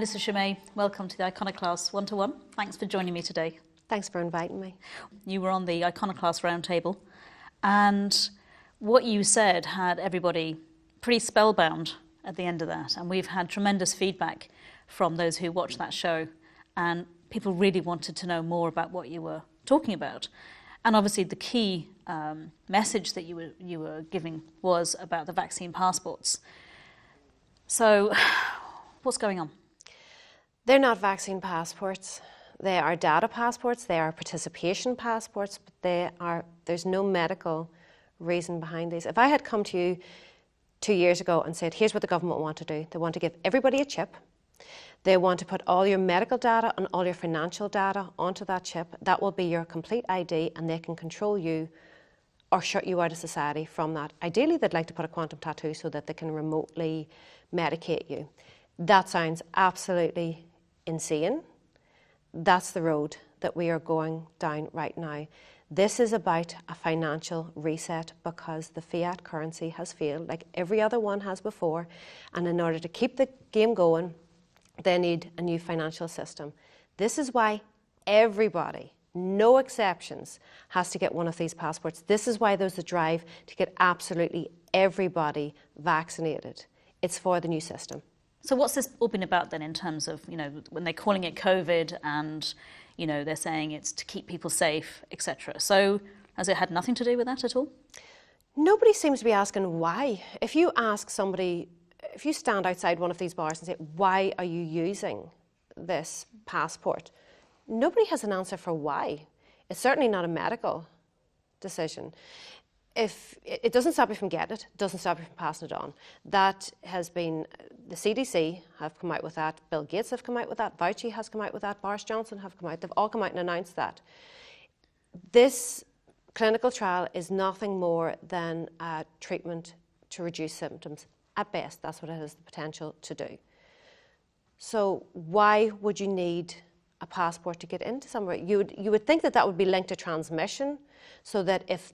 Melissa Chimay, welcome to the Iconoclast One-to-One. Thanks for joining me today. Thanks for inviting me. You were on the Iconoclast Roundtable, and what you said had everybody pretty spellbound at the end of that, and we've had tremendous feedback from those who watched that show, and people really wanted to know more about what you were talking about. And obviously the key message that you were giving was about the vaccine passports. So what's going on? They're not vaccine passports. They are data passports, they are participation passports, but there's no medical reason behind these. If I had come to you 2 years ago and said, here's what the government want to do. They want to give everybody a chip. They want to put all your medical data and all your financial data onto that chip. That will be your complete ID, and they can control you or shut you out of society from that. Ideally, they'd like to put a quantum tattoo so that they can remotely medicate you. That sounds absolutely insane. That's the road that we are going down right now. This is about a financial reset because the fiat currency has failed, like every other one has before, and in order to keep the game going, they need a new financial system. This is why everybody, no exceptions, has to get one of these passports. This is why there's a drive to get absolutely everybody vaccinated. It's for the new system. So what's this all been about then in terms of, when they're calling it COVID and, they're saying it's to keep people safe, etc. So has it had nothing to do with that at all? Nobody seems to be asking why. If you ask somebody, if you stand outside one of these bars and say, why are you using this passport? Nobody has an answer for why. It's certainly not a medical decision. If it doesn't stop you from getting it, doesn't stop you from passing it on. That has been, the CDC have come out with that, Bill Gates have come out with that, Fauci has come out with that, Boris Johnson have come out, they've all come out and announced that. This clinical trial is nothing more than a treatment to reduce symptoms. At best, that's what it has the potential to do. So why would you need a passport to get into somewhere? You would think that would be linked to transmission, so that if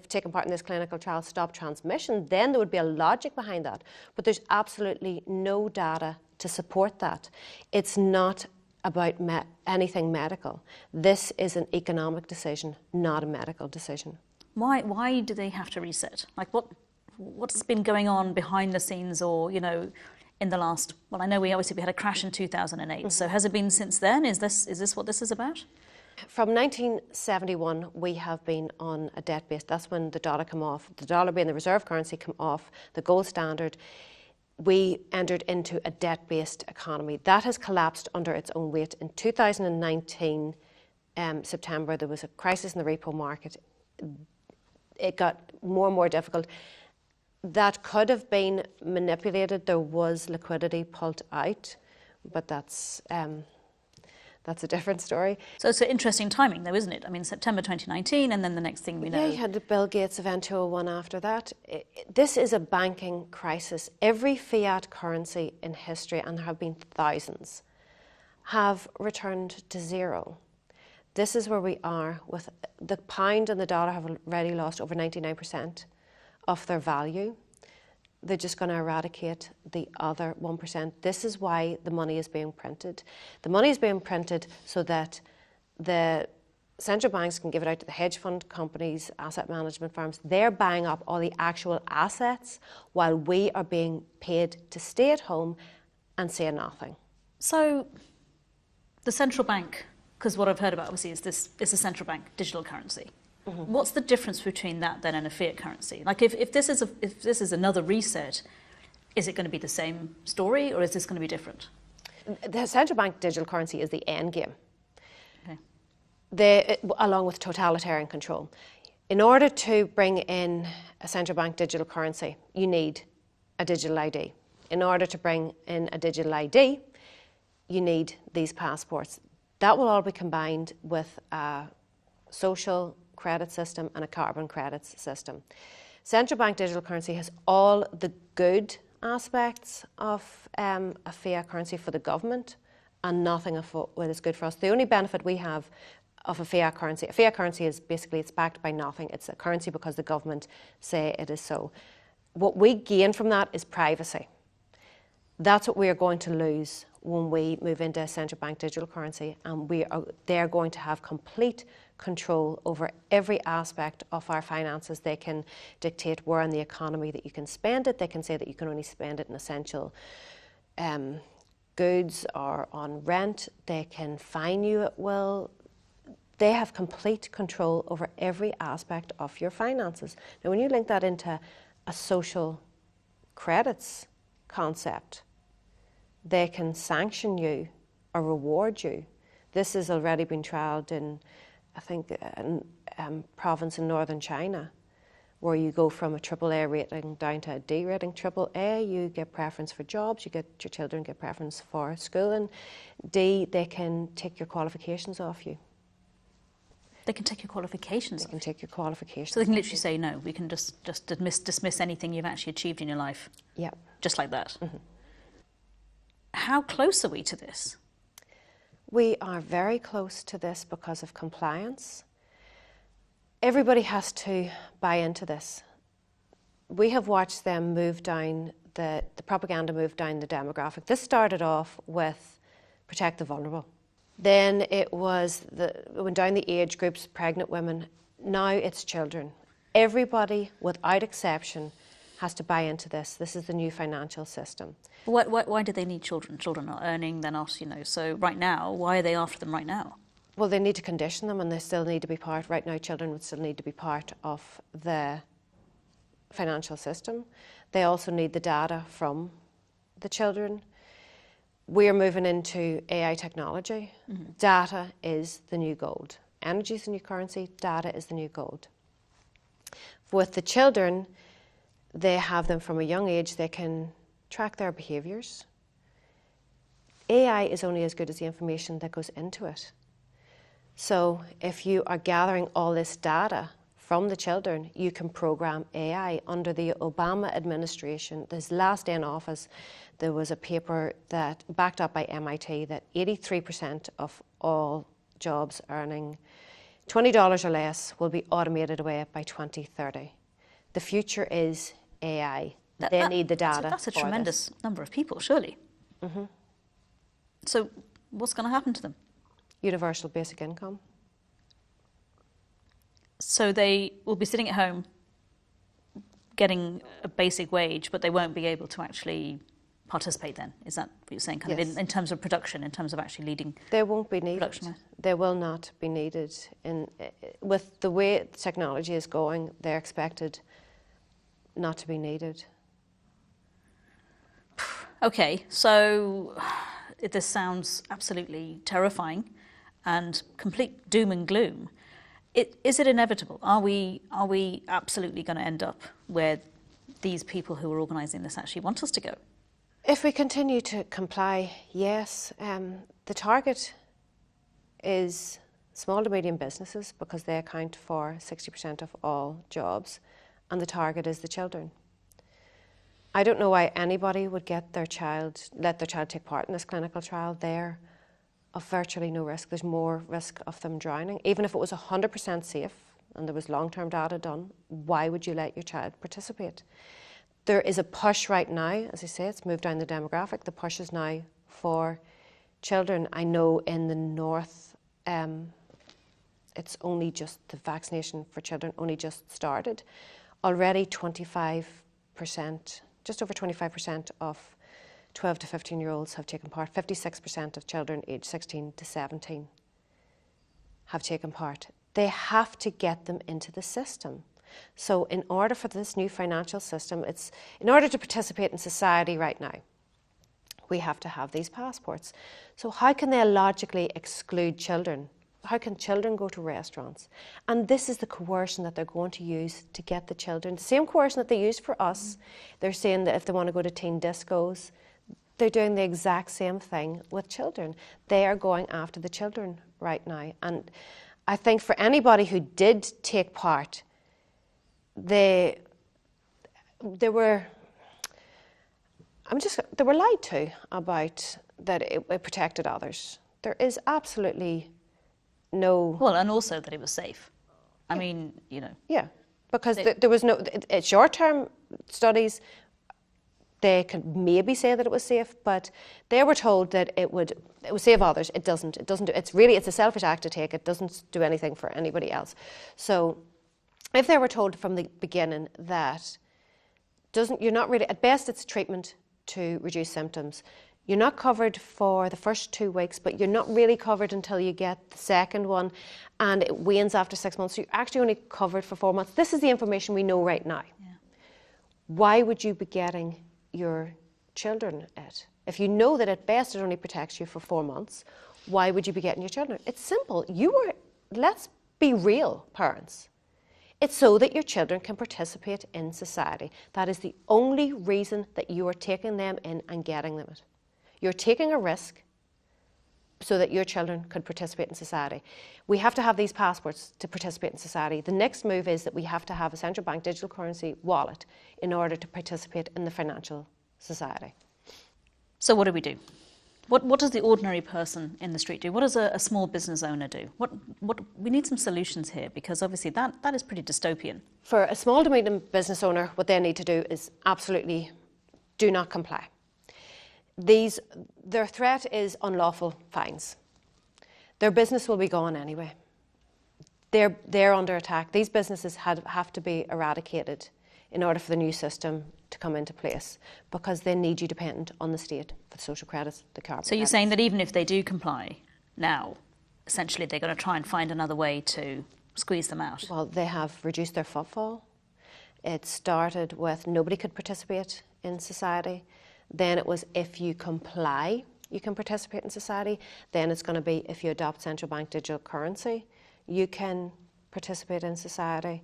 taking part in this clinical trial stopped transmission, then there would be a logic behind that. But there's absolutely no data to support that. It's not about anything medical. This is an economic decision, not a medical decision. Why do they have to reset? Like what's been going on behind the scenes, or in the last? Well, I know we had a crash in 2008. Mm-hmm. So has it been since then? Is this what this is about? From 1971, we have been on a debt base. That's when the dollar came off. The dollar being the reserve currency came off, the gold standard. We entered into a debt-based economy. That has collapsed under its own weight. In 2019, September, there was a crisis in the repo market. It got more and more difficult. That could have been manipulated. There was liquidity pulled out, but that's a different story. So it's an interesting timing though, isn't it? I mean, September 2019, and then the next thing we know. Yeah, you had the Bill Gates event 201 after that. This is a banking crisis. Every fiat currency in history, and there have been thousands, have returned to zero. This is where we are. With the pound and the dollar have already lost over 99% of their value. They're just going to eradicate the other 1%. This is why the money is being printed. The money is being printed so that the central banks can give it out to the hedge fund companies, asset management firms. They're buying up all the actual assets while we are being paid to stay at home and say nothing. So the central bank, because what I've heard about obviously is a central bank digital currency. Mm-hmm. What's the difference between that then and a fiat currency? Like if this is another reset, is it going to be the same story, or is this going to be different? The central bank digital currency is the end game. Okay. Along with totalitarian control. In order to bring in a central bank digital currency, you need a digital ID. In order to bring in a digital ID, you need these passports. That will all be combined with a social credit system and a carbon credits system. Central bank digital currency has all the good aspects of a fiat currency for the government and nothing of what is good for us. The only benefit we have of a fiat currency is basically it's backed by nothing. It's a currency because the government say it is so. What we gain from that is privacy. That's what we are going to lose when we move into a central bank digital currency, and they're going to have complete control over every aspect of our finances. They can dictate where in the economy that you can spend it. They can say that you can only spend it in essential goods or on rent. They can fine you at will. They have complete control over every aspect of your finances. Now, when you link that into a social credits concept, they can sanction you or reward you. This has already been trialled in, I think, a province in northern China, where you go from a AAA rating down to a D rating. AAA, you get preference for jobs, your children get preference for schooling. D, they can take your qualifications off you. They can take your qualifications. They can take your qualifications. So they can literally say, no, we can just dismiss anything you've actually achieved in your life. Yeah. Just like that. Mm-hmm. How close are we to this? We are very close to this because of compliance. Everybody has to buy into this. We have watched them move down, the propaganda move down the demographic. This started off with protect the vulnerable. Then it went down the age groups, pregnant women. Now it's children. Everybody, without exception, has to buy into this. This is the new financial system. Why do they need children? Children are earning, they're not, so right now, why are they after them right now? Well, they need to condition them, and they still need to be part. Right now, children would still need to be part of the financial system. They also need the data from the children. We're moving into AI technology. Mm-hmm. Data is the new gold. Energy is the new currency. Data is the new gold. With the children, they have them from a young age. They can track their behaviours. AI is only as good as the information that goes into it. So if you are gathering all this data from the children, you can program AI. Under the Obama administration, his last day in office, there was a paper that backed up by MIT that 83% of all jobs earning $20 or less will be automated away by 2030. The future is AI. They need the data. That's a tremendous number of people, surely. Mm-hmm. So what's going to happen to them? Universal basic income. So they will be sitting at home getting a basic wage, but they won't be able to actually participate then? Is that what you're saying? Kind yes. of in terms of production, in terms of actually leading? They won't be needed. Production. They will not be needed. With the way technology is going, they're expected not to be needed. Okay, so this sounds absolutely terrifying and complete doom and gloom. Is it inevitable? Are we absolutely going to end up where these people who are organising this actually want us to go? If we continue to comply, yes. The target is small to medium businesses because they account for 60% of all jobs, and the target is the children. I don't know why anybody would let their child take part in this clinical trial. They're of virtually no risk. There's more risk of them drowning. Even if it was 100% safe and there was long-term data done, why would you let your child participate? There is a push right now, as I say, it's moved down the demographic. The push is now for children. I know in the north, it's only just the vaccination for children only just started. Already 25%, just over 25% of 12 to 15-year-olds have taken part. 56% of children aged 16 to 17 have taken part. They have to get them into the system. So in order for this new financial system, in order to participate in society right now, we have to have these passports. So how can they logically exclude children? How can children go to restaurants? And this is the coercion that they're going to use to get the children. The same coercion that they used for us. They're saying that if they want to go to teen discos, they're doing the exact same thing with children. They are going after the children right now. And I think for anybody who did take part, they were lied to about that it protected others. There is absolutely no... Well, and also that it was safe. I mean, Yeah, because there was no... Short-term studies They could maybe say that it was safe, but they were told that it would save others. It doesn't. It's a selfish act to take. It doesn't do anything for anybody else. So if they were told from the beginning that you're not really, at best it's treatment to reduce symptoms. You're not covered for the first 2 weeks, but you're not really covered until you get the second one, and it wanes after 6 months. So you're actually only covered for 4 months. This is the information we know right now. Yeah. Why would you be getting your children it? If you know that at best it only protects you for 4 months, why would you be getting your children? It's simple. Let's be real, parents. It's so that your children can participate in society. That is the only reason that you are taking them in and getting them it. You're taking a risk so that your children could participate in society. We have to have these passports to participate in society. The next move is that we have to have a central bank digital currency wallet in order to participate in the financial society. So what do we do? What does the ordinary person in the street do? What does a small business owner do? We need some solutions here, because obviously that is pretty dystopian. For a small to medium business owner, what they need to do is absolutely do not comply. Their threat is unlawful fines. Their business will be gone anyway. They're under attack. These businesses have to be eradicated in order for the new system to come into place, because they need you dependent on the state for the social credits, the carbon So you're credits. saying that even if they do comply now, essentially they're going to try and find another way to squeeze them out? Well, they have reduced their footfall. It started with nobody could participate in society. Then it was if you comply, you can participate in society. Then it's going to be if you adopt central bank digital currency, you can participate in society.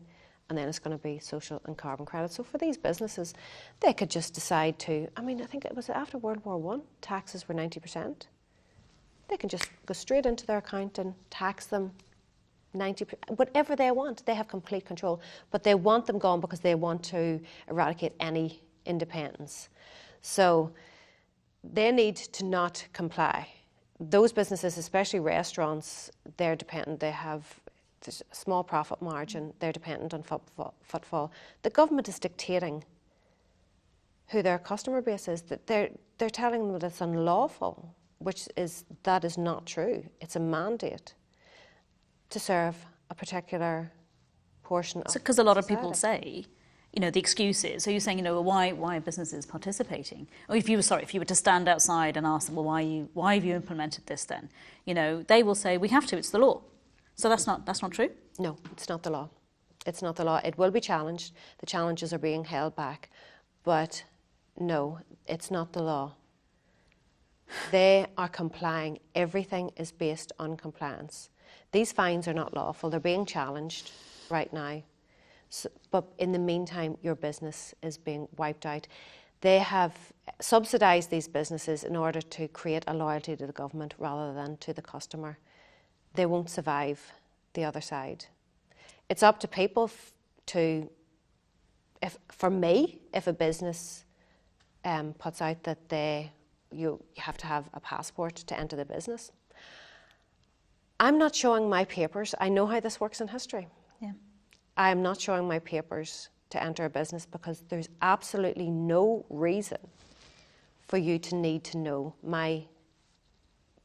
And then it's going to be social and carbon credits. So for these businesses, they could just decide to, I think it was after World War I, taxes were 90%. They can just go straight into their account and tax them 90%, whatever they want. They have complete control. But they want them gone because they want to eradicate any independence. So they need to not comply. Those businesses, especially restaurants, they're dependent. There's a small profit margin. They're dependent on footfall. The government is dictating who their customer base is. That they're telling them that it's unlawful, that is not true. It's a mandate to serve a particular portion of society. Because a lot of people say, the excuse is, so you're saying, why are businesses participating? Or if you were to stand outside and ask them, well, why have you implemented this then? They will say, we have to, it's the law. So that's not true? No, it's not the law. It's not the law. It will be challenged. The challenges are being held back. But no, it's not the law. They are complying. Everything is based on compliance. These fines are not lawful. They're being challenged right now. So, but in the meantime, your business is being wiped out. They have subsidised these businesses in order to create a loyalty to the government rather than to the customer. They won't survive the other side. It's up to people if a business puts out that you have to have a passport to enter the business, I'm not showing my papers. I know how this works in history. Yeah. I am not showing my papers to enter a business because there's absolutely no reason for you to need to know my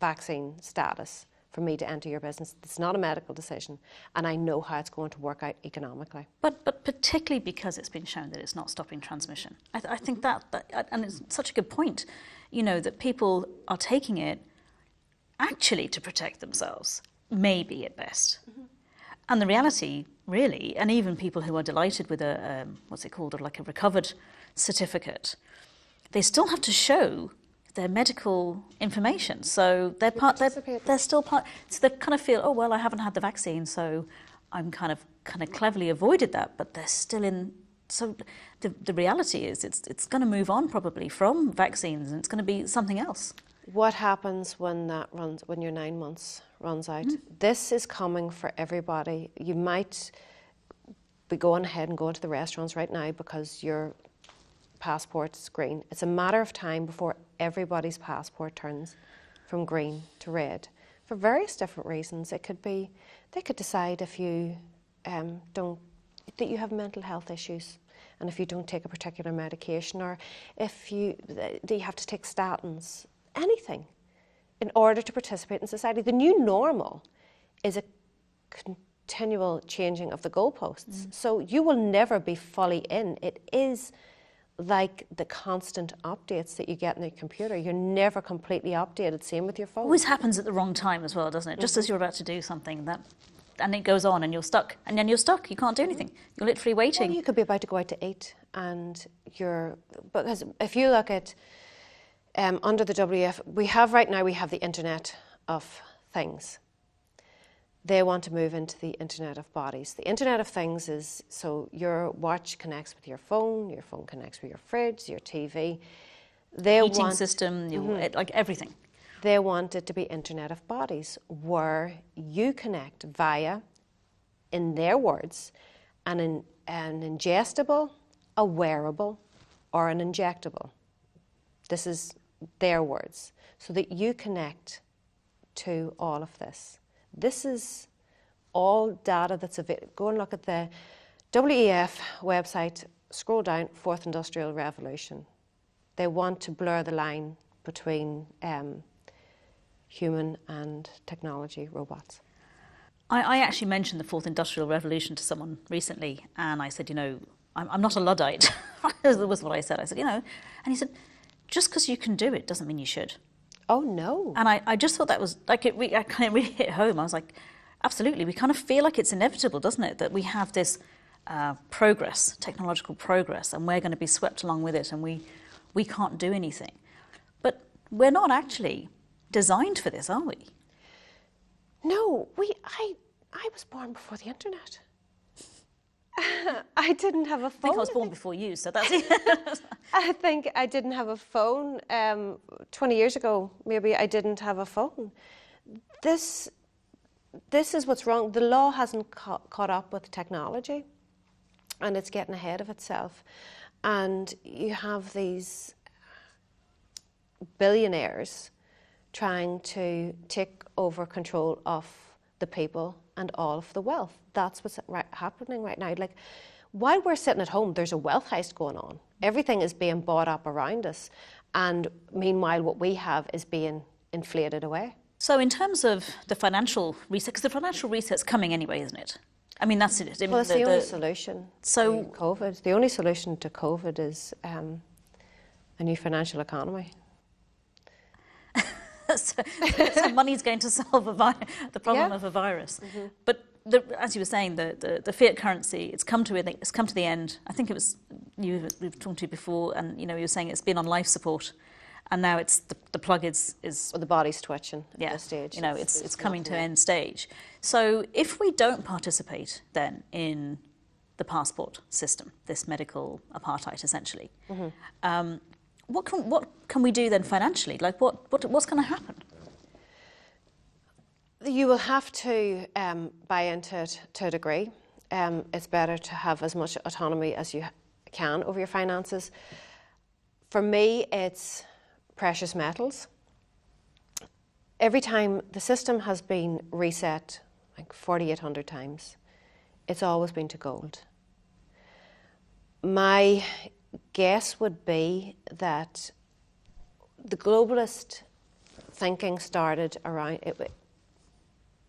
vaccine status for me to enter your business. It's not a medical decision, and I know how it's going to work out economically. But particularly because it's been shown that it's not stopping transmission. I think that, and it's such a good point, that people are taking it actually to protect themselves, maybe at best. Mm-hmm. And the reality, really, and even people who are delighted with a recovered certificate, they still have to show their medical information, so they're still part. So they kind of feel, oh well, I haven't had the vaccine, so I'm kind of cleverly avoided that. But they're still in. So the reality is, it's going to move on probably from vaccines, and it's going to be something else. What happens when your 9 months runs out? This is coming for everybody. You might be going ahead and going to the restaurants right now because your passport's green. It's a matter of time before everybody's passport turns from green to red for various different reasons. It could be they could decide if you that you have mental health issues, and if you don't take a particular medication, or if that you have to take statins, anything, in order to participate in society. The new normal is a continual changing of the goalposts. So you will never be fully in. It is like the constant updates that you get in the computer. You're never completely updated. Same with your phone. Always happens at the wrong time as well, doesn't it? Just as you're about to do something, and it goes on, and you're stuck. And then you're stuck. You can't do anything. You're literally waiting. Well, you could be about to go out to eat, and because if you look at under the WEF, we have the Internet of Things. They want to move into the Internet of Bodies. The Internet of Things is, so your watch connects with your phone connects with your fridge, your TV. Heating system, like everything. They want it to be Internet of Bodies, where you connect via, in their words, an ingestible, a wearable, or an injectable. This is their words. So that you connect to all of this. This is all data that's available. Go and look at the WEF website, scroll down, Fourth Industrial Revolution. They want to blur the line between human and technology, robots. I actually mentioned the Fourth Industrial Revolution to someone recently, and I said, I'm not a Luddite. That was what I said. I said, and he said, just because you can do it doesn't mean you should. Oh, no. And I just thought that was, I kind of really hit home. I was like, absolutely. We kind of feel like it's inevitable, doesn't it? That we have this progress, technological progress, and we're going to be swept along with it, and we can't do anything. But we're not actually designed for this, are we? No, I was born before the internet. I didn't have a phone. I think I was born before you, so that's it. I think I didn't have a phone. 20 years ago, maybe I didn't have a phone. This is what's wrong. The law hasn't caught up with technology, and it's getting ahead of itself. And you have these billionaires trying to take over control of the people and all of the wealth. That's what's happening right now. Like, while we're sitting at home, there's a wealth heist going on. Everything is being bought up around us, and meanwhile what we have is being inflated away. So in terms of the financial reset, because the financial reset's coming anyway, isn't it? I mean, that's it. Well, it's the only solution to COVID. The only solution to COVID is a new financial economy. so money's going to solve the problem of a virus. Mm-hmm. But as you were saying, the fiat currency, it's come to the end. I think it was we've talked to you before, and you were saying it's been on life support, and now it's the plug is well, the body's twitching at this stage. It's coming to end stage. So if we don't participate then in the passport system, this medical apartheid essentially. Mm-hmm. What can we do then financially? Like what's going to happen? You will have to buy into it to a degree. It's better to have as much autonomy as you can over your finances. For me, it's precious metals. Every time the system has been reset, like 4,800 times, it's always been to gold. My guess would be that the globalist thinking started around it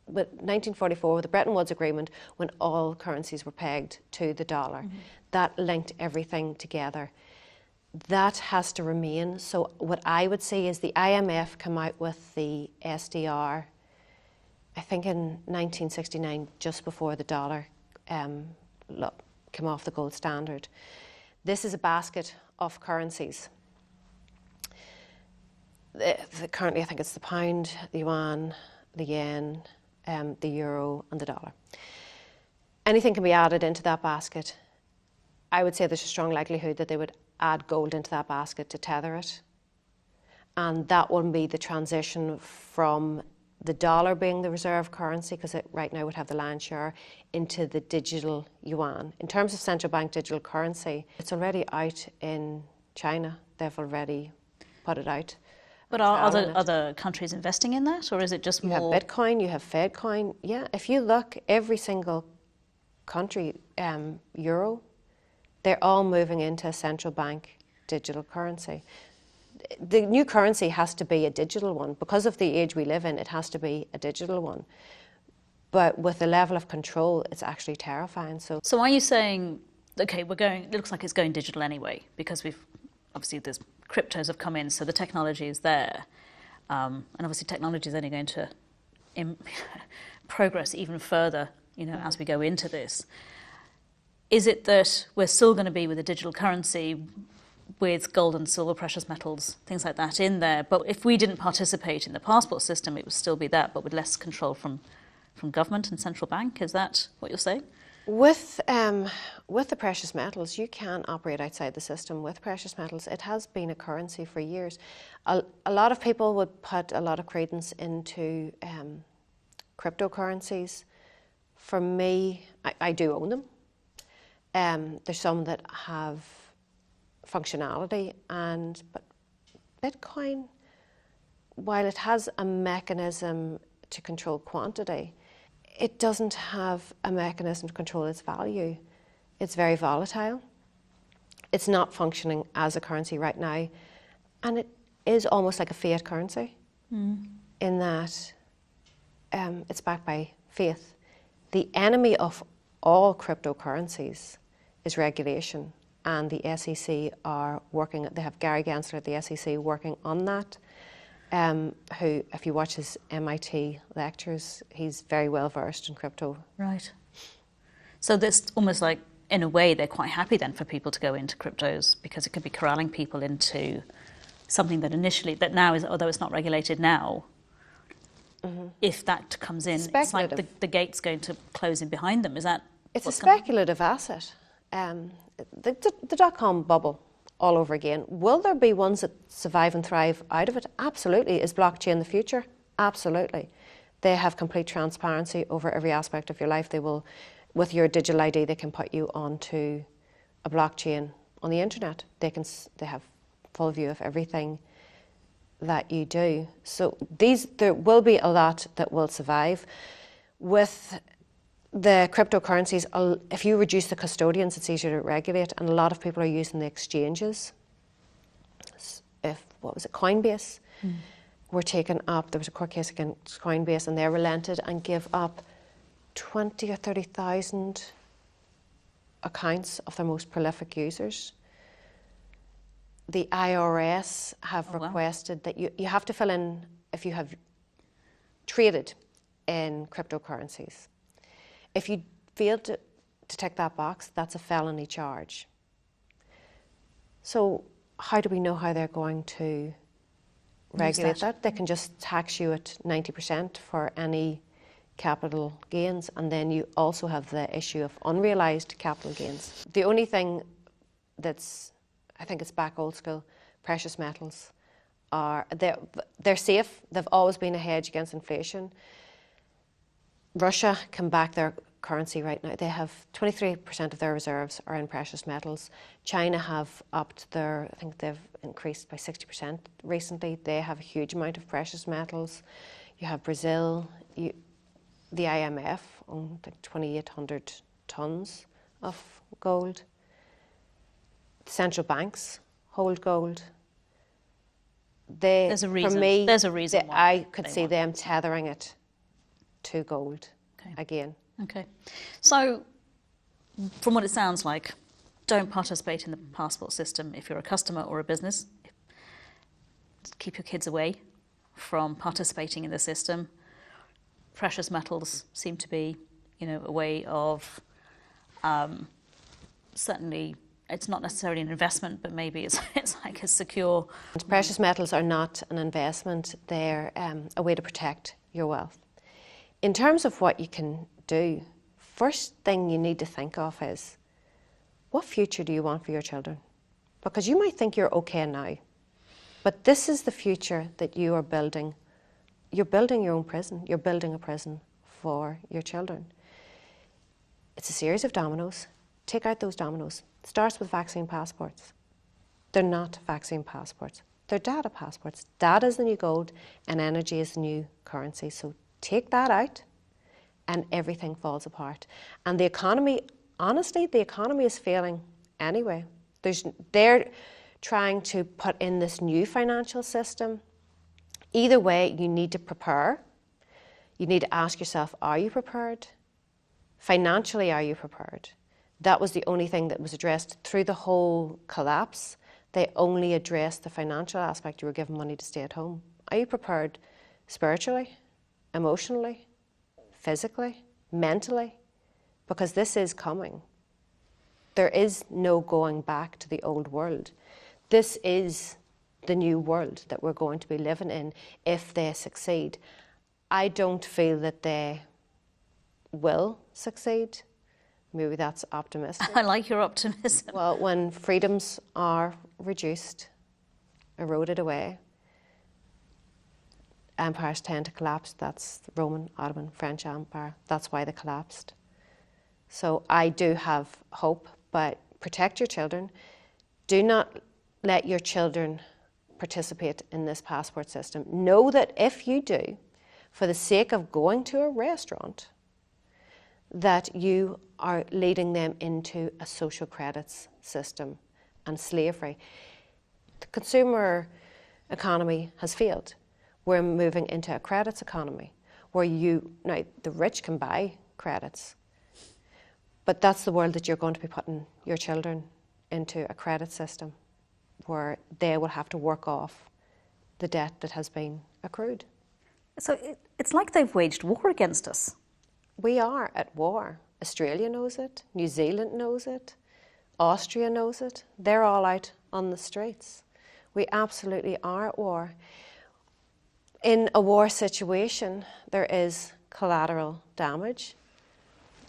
with 1944 with the Bretton Woods Agreement, when all currencies were pegged to the dollar. Mm-hmm. That linked everything together. That has to remain. So what I would say is the IMF came out with the SDR, I think in 1969, just before the dollar came off the gold standard. This is a basket of currencies. Currently, I think it's the pound, the yuan, the yen, the euro and the dollar. Anything can be added into that basket. I would say there's a strong likelihood that they would add gold into that basket to tether it. And that will be the transition from the dollar being the reserve currency, because it right now would have the lion's share, into the digital yuan. In terms of central bank digital currency, it's already out in China. They've already put it out. But are other countries investing in that, or is it just more? You have Bitcoin, you have FedCoin. Yeah, if you look, every single country, euro, they're all moving into a central bank digital currency. The new currency has to be a digital one. Because of the age we live in, it has to be a digital one. But with the level of control, it's actually terrifying. So are you saying, okay, it looks like it's going digital anyway, because obviously there's cryptos have come in, so the technology is there. And obviously technology is only going to progress even further, as we go into this. Is it that we're still going to be with a digital currency with gold and silver, precious metals, things like that in there, but if we didn't participate in the passport system, it would still be that, but with less control from government and central bank? Is that what you're saying? With the precious metals, you can operate outside the system with precious metals. It has been a currency for years. A lot of people would put a lot of credence into cryptocurrencies. For me, I do own them. There's some that have functionality, but Bitcoin, while it has a mechanism to control quantity, it doesn't have a mechanism to control its value. It's very volatile. It's not functioning as a currency right now. And it is almost like a fiat currency in that it's backed by faith. The enemy of all cryptocurrencies is regulation. And the SEC are working, they have Gary Gensler at the SEC working on that. Who, if you watch his MIT lectures, he's very well versed in crypto. Right. So this almost like, in a way, they're quite happy then for people to go into cryptos, because it could be corralling people into something that now is, although it's not regulated now, if that comes in, it's like the gate's going to close in behind them. Is that? It's a speculative asset. The dot-com bubble all over again. Will there be ones that survive and thrive out of it? Absolutely. Is blockchain the future? Absolutely. They have complete transparency over every aspect of your life. They will, with your digital ID, they can put you onto a blockchain on the internet. They have full view of everything that you do. So there will be a lot that will survive. With the cryptocurrencies, if you reduce the custodians, it's easier to regulate, and a lot of people are using the exchanges. Coinbase were taken up. There was a court case against Coinbase, and they relented and gave up 20 or 30,000 accounts of their most prolific users. The IRS have requested that you have to fill in if you have traded in cryptocurrencies. If you fail to tick that box, that's a felony charge. So how do we know how they're going to regulate that? They can just tax you at 90% for any capital gains, and then you also have the issue of unrealised capital gains. The only thing I think it's back old school, precious metals they're safe. They've always been a hedge against inflation. Russia can back their currency right now. They have 23% of their reserves are in precious metals. China have I think they've increased by 60% recently. They have a huge amount of precious metals. You have Brazil, the IMF own like 2,800 tons of gold. Central banks hold gold. There's a reason. For me, there's a reason why I could see them tethering it to gold again. Okay. So, from what it sounds like, don't participate in the passport system if you're a customer or a business. Keep your kids away from participating in the system. Precious metals seem to be, a way of certainly. It's not necessarily an investment, but maybe it's like a secure. Precious metals are not an investment. They're a way to protect your wealth. In terms of what you can do, first thing you need to think of is, what future do you want for your children? Because you might think you're okay now, but this is the future that you are building. You're building your own prison. You're building a prison for your children. It's a series of dominoes. Take out those dominoes. It starts with vaccine passports. They're not vaccine passports. They're data passports. Data is the new gold and energy is the new currency. So take that out and everything falls apart. And the economy, honestly, the economy is failing anyway. They're trying to put in this new financial system. Either way, you need to prepare. You need to ask yourself, are you prepared? Financially, are you prepared? That was the only thing that was addressed through the whole collapse. They only addressed the financial aspect. You were given money to stay at home. Are you prepared spiritually, emotionally, physically, mentally? Because this is coming. There is no going back to the old world. This is the new world that we're going to be living in if they succeed. I don't feel that they will succeed. Maybe that's optimistic. I like your optimism. Well, when freedoms are reduced, eroded away, empires tend to collapse. That's the Roman, Ottoman, French Empire. That's why they collapsed. So I do have hope, but protect your children. Do not let your children participate in this passport system. Know that if you do, for the sake of going to a restaurant, that you are leading them into a social credits system and slavery. The consumer economy has failed. We're moving into a credits economy where now the rich can buy credits, but that's the world that you're going to be putting your children into, a credit system where they will have to work off the debt that has been accrued. So it's like they've waged war against us. We are at war. Australia knows it, New Zealand knows it, Austria knows it. They're all out on the streets. We absolutely are at war. In a war situation, there is collateral damage.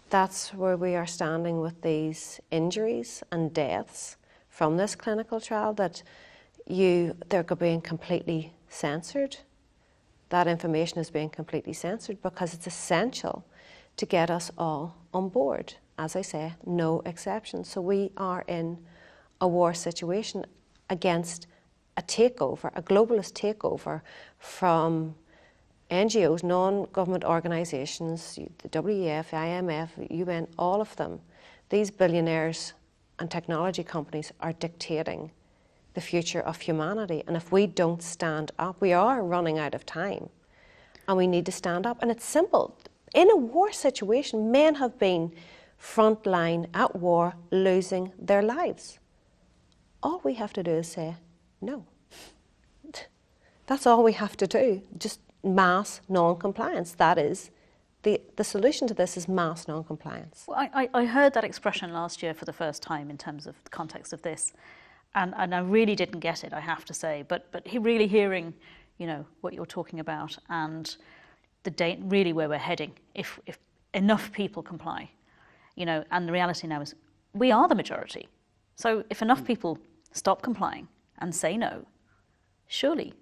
That's where we are standing with these injuries and deaths from this clinical trial, that they're being completely censored. That information is being completely censored because it's essential to get us all on board. As I say, no exceptions. So we are in a war situation against a takeover, a globalist takeover from NGOs, non-government organisations, the WEF, IMF, UN, all of them. These billionaires and technology companies are dictating the future of humanity. And if we don't stand up, we are running out of time. And we need to stand up. And it's simple. In a war situation, men have been frontline at war, losing their lives. All we have to do is say no. That's all we have to do. Just mass non-compliance. That is the solution to this, is mass non-compliance. Well, I heard that expression last year for the first time in terms of the context of this, and I really didn't get it, I have to say. But really hearing, what you're talking about and the date, really where we're heading, if enough people comply, and the reality now is we are the majority. So if enough people stop complying and say no, surely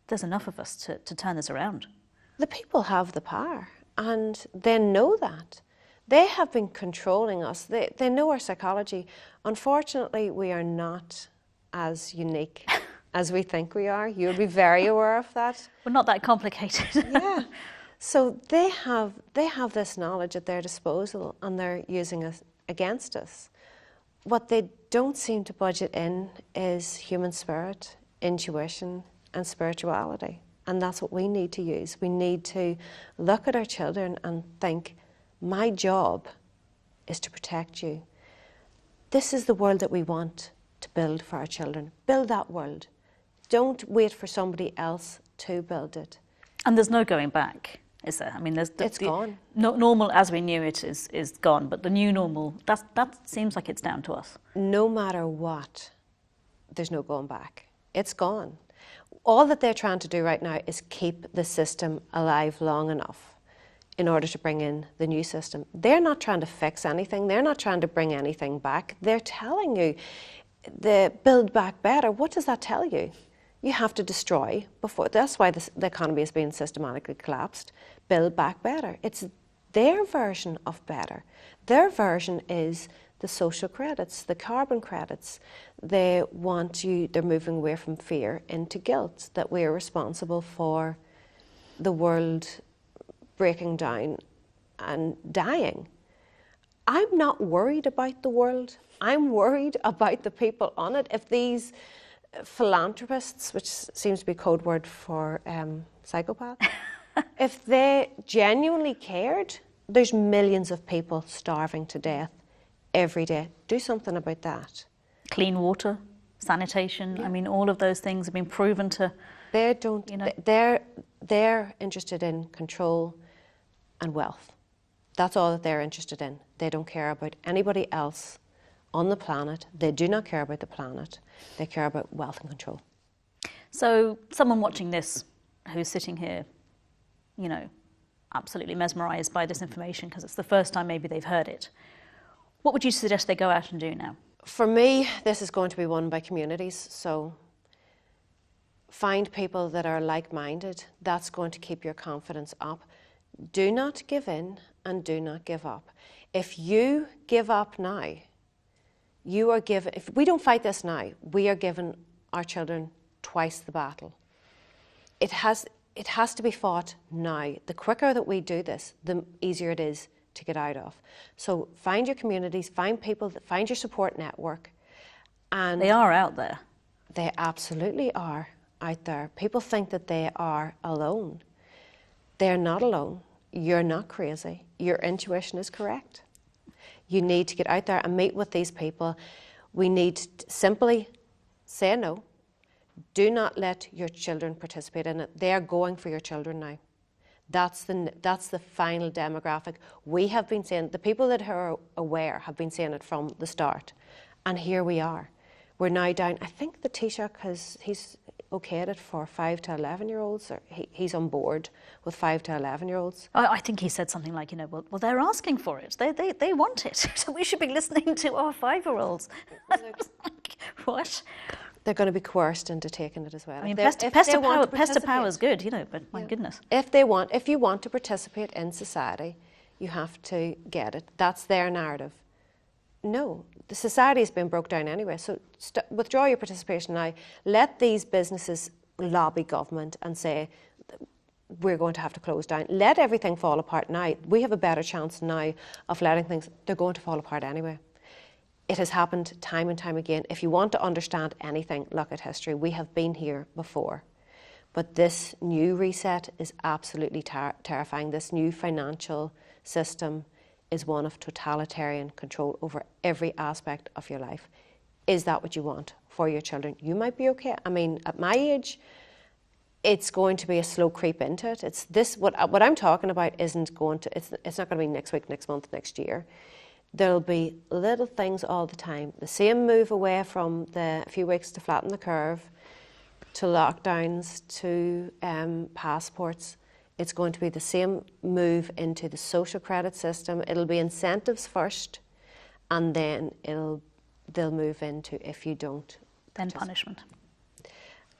there's enough of us to turn this around. The people have the power, and they know that. They have been controlling us. They know our psychology. Unfortunately, we are not as unique as we think we are. You'll be very aware of that. We're not that complicated. Yeah. So they have this knowledge at their disposal, and they're using it against us. What they don't seem to budget in is human spirit, intuition, and spirituality. And that's what we need to use. We need to look at our children and think, my job is to protect you. This is the world that we want to build for our children. Build that world. Don't wait for somebody else to build it. And there's no going back, is there? I mean, it's gone. Normal as we knew it is gone, but the new normal, that seems like it's down to us. No matter what, there's no going back. It's gone. All that they're trying to do right now is keep the system alive long enough in order to bring in the new system. They're not trying to fix anything. They're not trying to bring anything back. They're telling you, the build back better. What does that tell you? You have to destroy before. That's why the economy is being systematically collapsed. Build back better. It's their version of better. Their version is the social credits, the carbon credits. They're moving away from fear into guilt, that we are responsible for the world breaking down and dying. I'm not worried about the world. I'm worried about the people on it. If these philanthropists, which seems to be code word for psychopaths, if they genuinely cared, there's millions of people starving to death every day. Do something about that. Clean water, sanitation, I mean, all of those things have been proven to... They're interested in control and wealth. That's all that they're interested in. They don't care about anybody else on the planet. They do not care about the planet. They care about wealth and control. So someone watching this who's sitting here, you know, absolutely mesmerised by this information because it's the first time maybe they've heard it, what would you suggest they go out and do now? For me, this is going to be won by communities. So find people that are like-minded. That's going to keep your confidence up. Do not give in and do not give up. If you give up now, you are given, if we don't fight this now, we are giving our children twice the battle. It has to be fought now. The quicker that we do this, the easier it is to get out of. So find your communities, find people, find your support network. And they are out there. They absolutely are out there. People think that they are alone. They're not alone. You're not crazy. Your intuition is correct. You need to get out there and meet with these people. We need to simply say no. Do not let your children participate in it. They are going for your children now. That's the final demographic. We have been saying, the people that are aware have been saying it from the start. And here we are. We're now down, I think the Taoiseach he's okayed it for 5 to 11-year-olds, or he's on board with 5 to 11-year-olds. I think he said something like, you know, well, they're asking for it. They want it. So we should be listening to our 5-year-olds. What? They're going to be coerced into taking it as well. I mean, pest to power is good, you know, but my goodness. If you want to participate in society, you have to get it. That's their narrative. No, the society has been broke down anyway, so withdraw your participation now. Let these businesses lobby government and say, we're going to have to close down. Let everything fall apart now. We have a better chance now of letting things, they're going to fall apart anyway. It has happened time and time again. If you want to understand anything, look at history. We have been here before. But this new reset is absolutely terrifying. This new financial system is one of totalitarian control over every aspect of your life. Is that what you want for your children? You might be okay. I mean, at my age, it's going to be a slow creep into it. It's this, what I'm talking about isn't going to, it's not going to be next week, next month, next year. There'll be little things all the time. The same move away from a few weeks to flatten the curve, to lockdowns, to passports. It's going to be the same move into the social credit system. It'll be incentives first, and then they'll move into if you don't. Then punishment.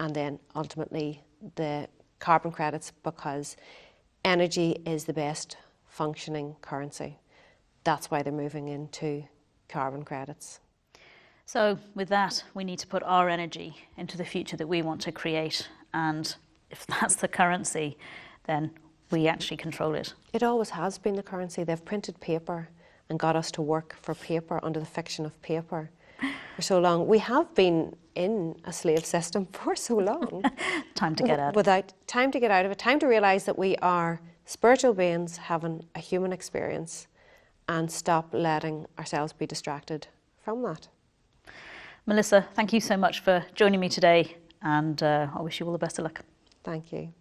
And then ultimately the carbon credits, because energy is the best functioning currency. That's why they're moving into carbon credits. So with that, we need to put our energy into the future that we want to create. And if that's the currency, then we actually control it. It always has been the currency. They've printed paper and got us to work for paper under the fiction of paper for so long. We have been in a slave system for so long. Time to get out of it. Without time to get out of it, time to realise that we are spiritual beings having a human experience, and stop letting ourselves be distracted from that. Melissa, thank you so much for joining me today, and I wish you all the best of luck. Thank you.